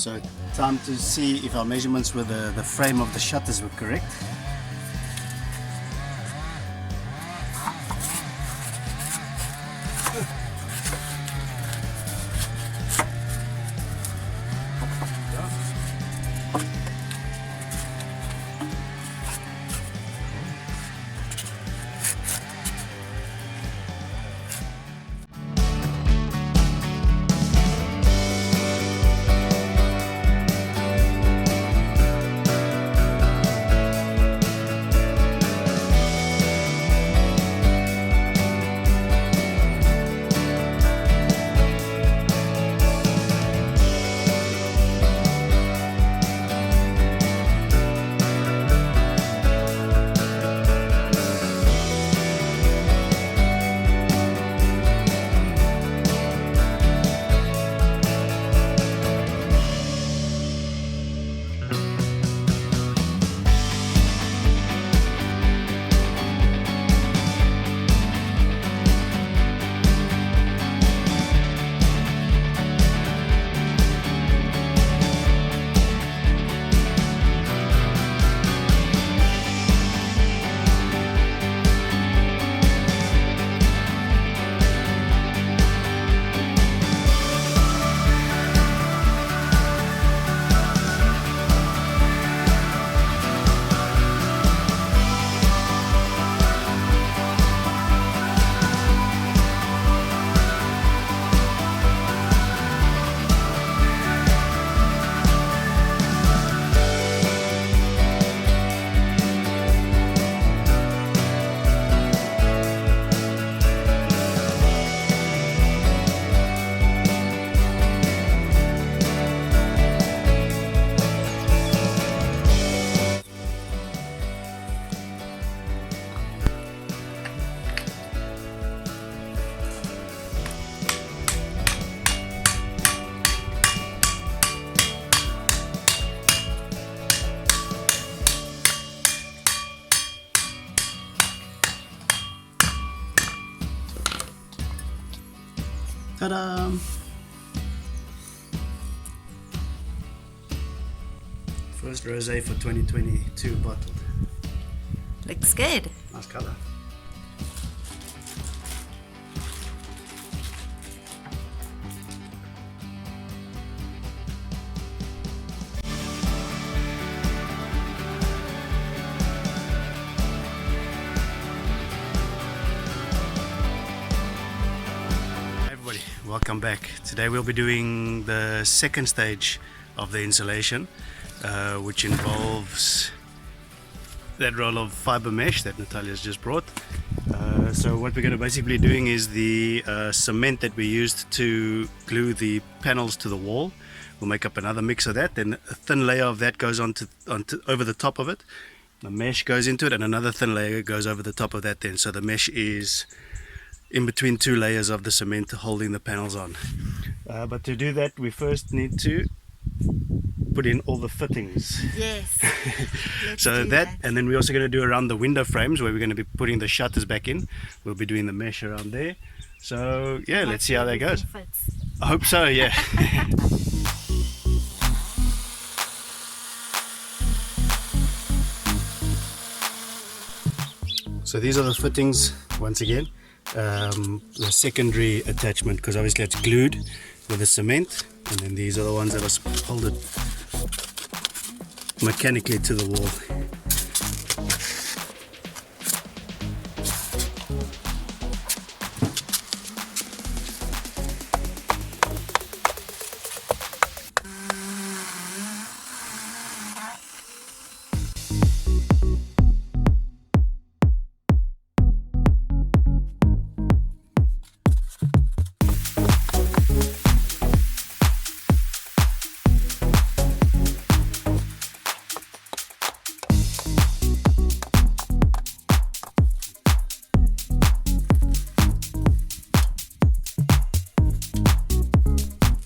So time to see if our measurements with the frame of the shutters were correct. Ta-da! First rosé for 2022 bottled. Looks good. Nice color. Welcome back. Today we'll be doing the second stage of the insulation, which involves that roll of fiber mesh that Natalia's just brought. So what we're going to basically be doing is the cement that we used to glue the panels to the wall. We'll make up another mix of that, then a thin layer of that goes onto over the top of it. The mesh goes into it, and another thin layer goes over the top of that then. So the mesh is in between two layers of the cement holding the panels on. But to do that, we first need to put in all the fittings. Yes. So that, and then we're also going to do around the window frames where we're going to be putting the shutters back in. We'll be doing the mesh around there. So yeah, let's see how that goes. I hope so, yeah. So these are the fittings once again. The secondary attachment, because obviously it's glued with the cement, and then these are the ones that are hold it mechanically to the wall.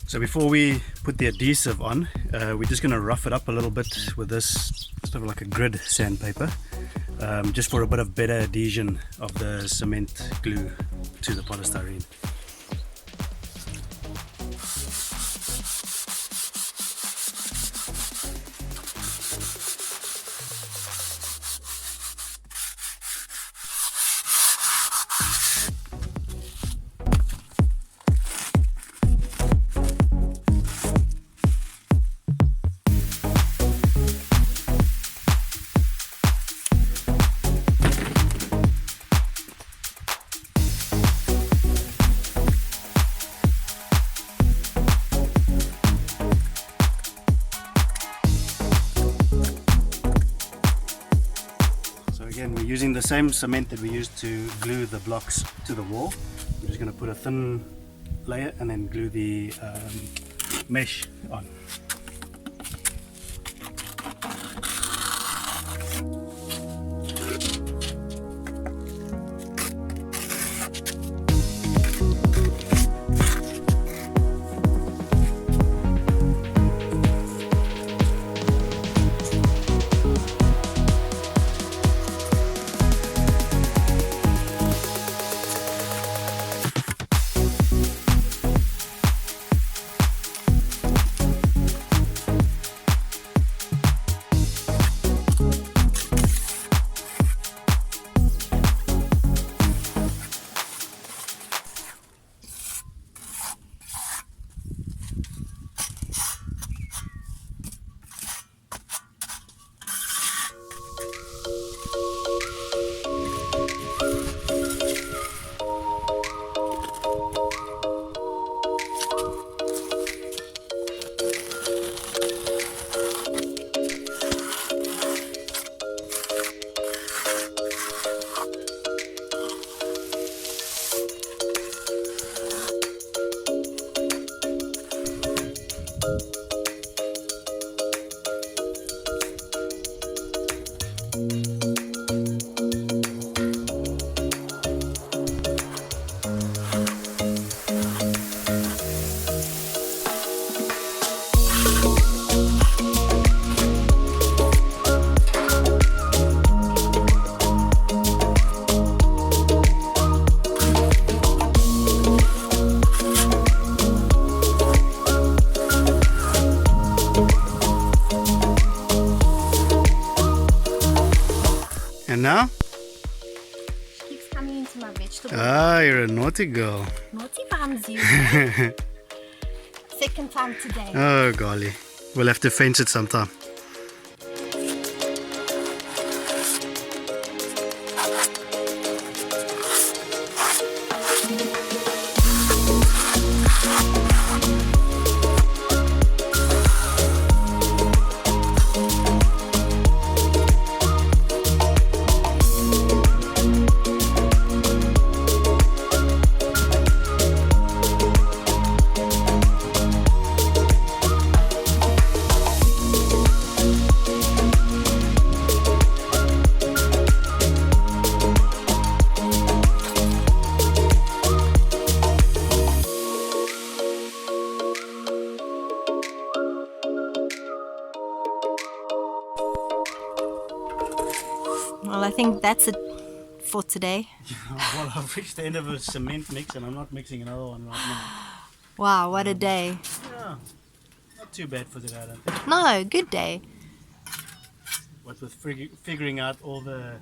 So before we put the adhesive on, we're just going to rough it up a little bit with this sort of like a grid sandpaper, just for a bit of better adhesion of the cement glue to the polystyrene. And we're using the same cement that we used to glue the blocks to the wall. We're just going to put a thin layer and then glue the mesh on. And now? She keeps coming into my vegetable. Ah, you're a naughty girl. Naughty Ramsey. Second time today. Oh golly, we'll have to fence it sometime. Well, I think that's it for today. Well, I've reached the end of a cement mix and I'm not mixing another one right now. Wow, what a day. Yeah, not too bad for today, I don't think. No, good day. What with figuring out all the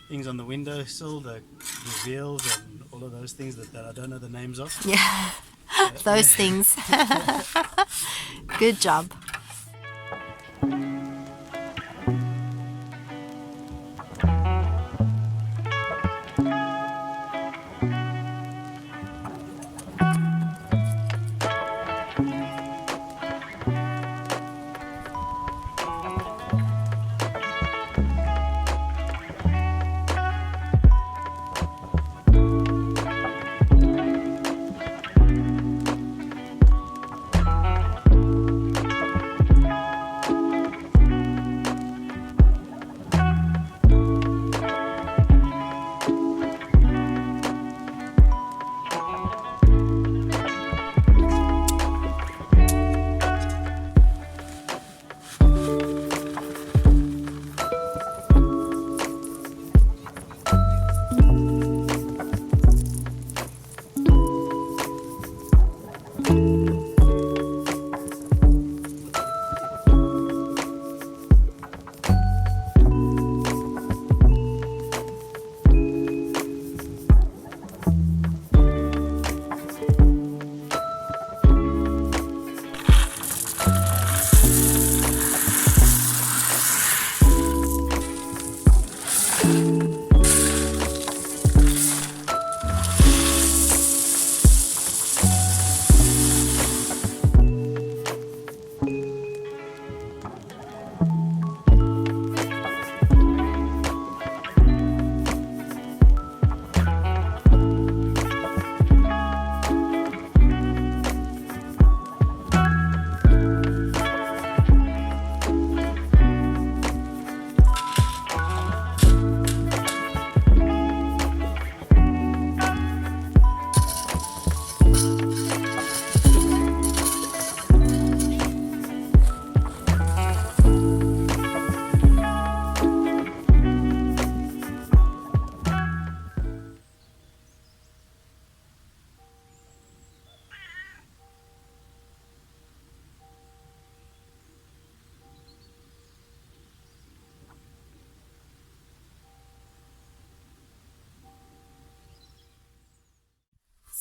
things on the windowsill, the reveals and all of those things that I don't know the names of. Yeah, those things. Good job.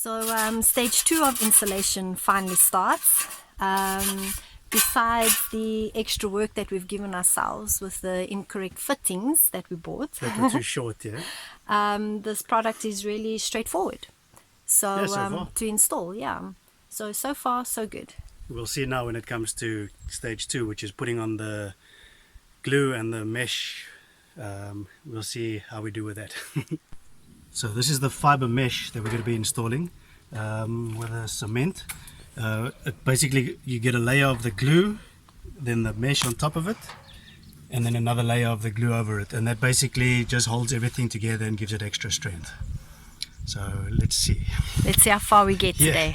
So stage 2 of installation finally starts. Besides the extra work that we've given ourselves with the incorrect fittings that we bought, That were too short, yeah. this product is really straightforward. So, Yeah, so far. to install, yeah. So far, so good. We'll see now when it comes to stage 2, which is putting on the glue and the mesh. We'll see how we do with that. So this is the fiber mesh that we're going to be installing with a cement. Basically you get a layer of the glue, then the mesh on top of it, and then another layer of the glue over it, and that basically just holds everything together and gives it extra strength. So let's see. Let's see how far we get today.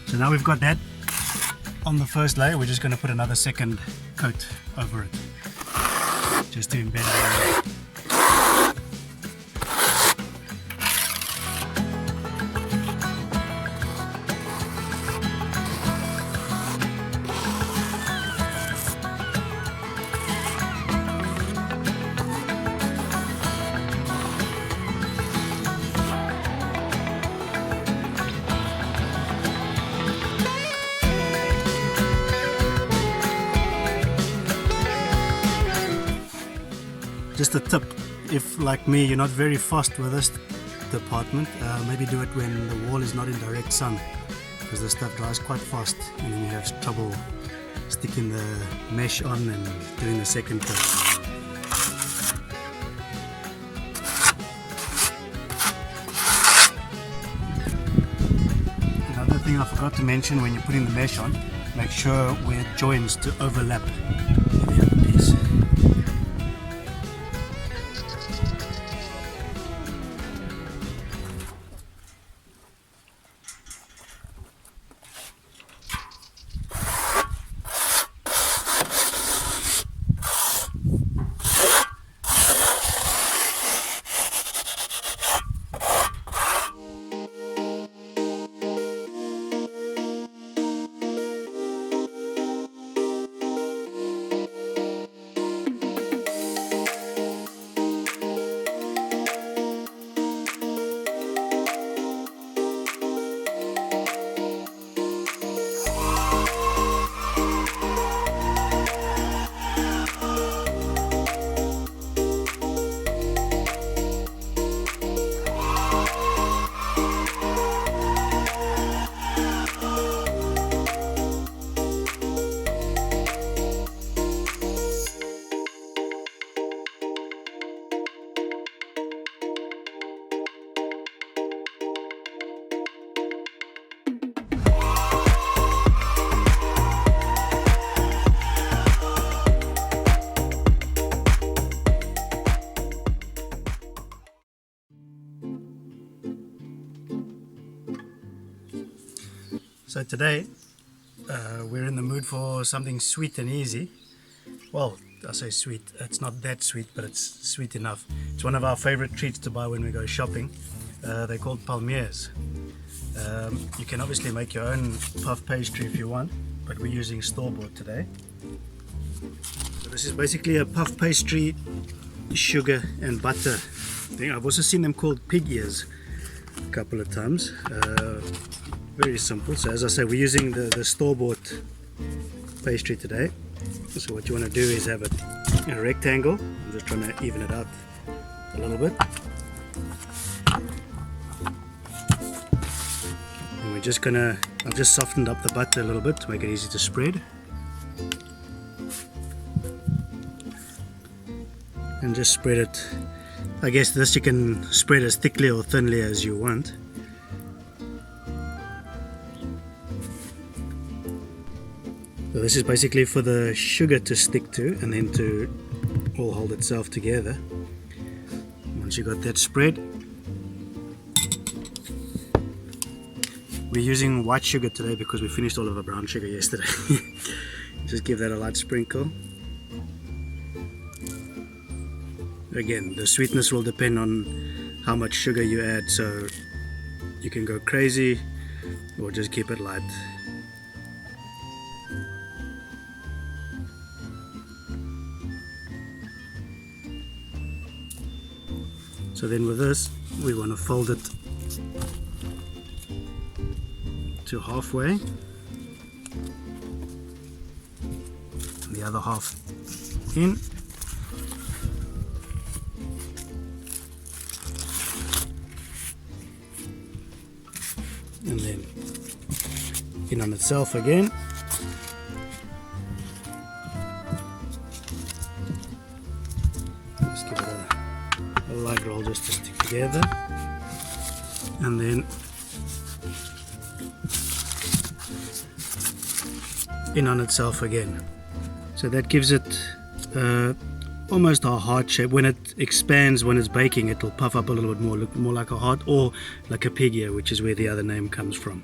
So now we've got that on the first layer, we're just going to put another second coat over it, just to embed it. Just a tip, if like me you're not very fast with this department, maybe do it when the wall is not in direct sun, because the stuff dries quite fast and then you have trouble sticking the mesh on and doing the second coat. Another thing I forgot to mention, when you're putting the mesh on, make sure where it joins to overlap with the other piece. So today we're in the mood for something sweet and easy. Well, I say sweet, it's not that sweet, but it's sweet enough. It's one of our favorite treats to buy when we go shopping. They're called palmiers. You can obviously make your own puff pastry if you want, but we're using store-bought today. So this is basically a puff pastry, sugar and butter thing. I've also seen them called pig ears a couple of times. Very simple. So as I say, we're using the store-bought pastry today. So what you want to do is have a rectangle. I'm just trying to even it out a little bit. And we're just gonna, I've just softened up the butter a little bit to make it easy to spread. And just spread it I guess this you can spread as thickly or thinly as you want. So this is basically for the sugar to stick to and then to all hold itself together. Once you got that spread, we're using white sugar today because we finished all of our brown sugar yesterday. Just give that a light sprinkle. Again, the sweetness will depend on how much sugar you add, so you can go crazy or just keep it light. So then with this, we want to fold it to halfway, the other half in, and then in on itself again. Just give it a light roll just to stick together, and then in on itself again. So that gives it almost a heart shape. When it expands, when it's baking, it'll puff up a little bit more, look more like a heart or like a pig ear, which is where the other name comes from.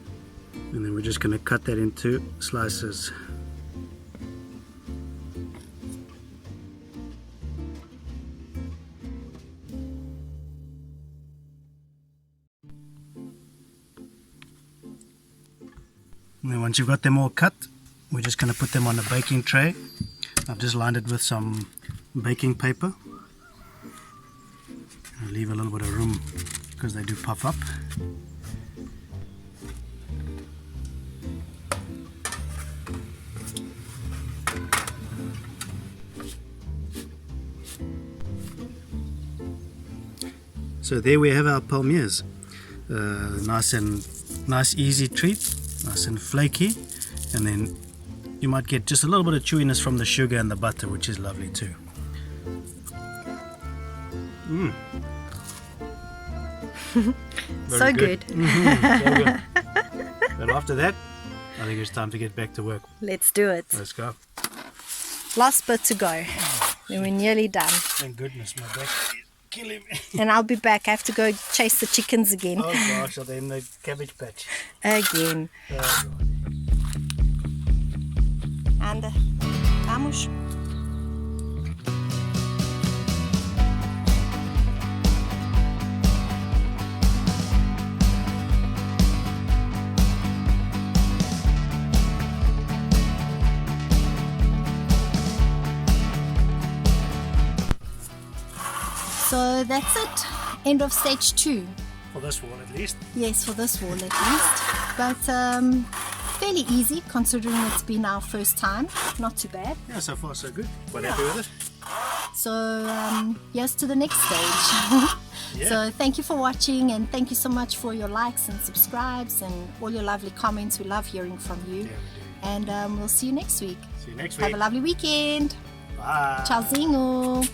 And then we're just going to cut that into slices. And then once you've got them all cut, we're just going to put them on a baking tray. I've just lined it with some baking paper. I'll leave a little bit of room because they do puff up. So there we have our palmiers. Nice easy treat, nice and flaky, and then you might get just a little bit of chewiness from the sugar and the butter, which is lovely too. So good. So good. But after that, I think it's time to get back to work. Let's do it. Let's go. Last bit to go. Then we're nearly done. Thank goodness, my back is killing me. And I'll be back. I have to go chase the chickens again. Oh gosh, are they in the cabbage patch? Again. Oh, God. And vamos. So that's it. End of stage 2. For this wall at least. Yes, for this wall at least. But fairly easy considering it's been our first time. Not too bad. Yeah, so far so good. Quite happy with it. So here's to the next stage. Yeah. So thank you for watching, and thank you so much for your likes and subscribes and all your lovely comments. We love hearing from you. Yeah, we do. And we'll see you next week. See you next week. Have a lovely weekend. Bye. Tchauzinho.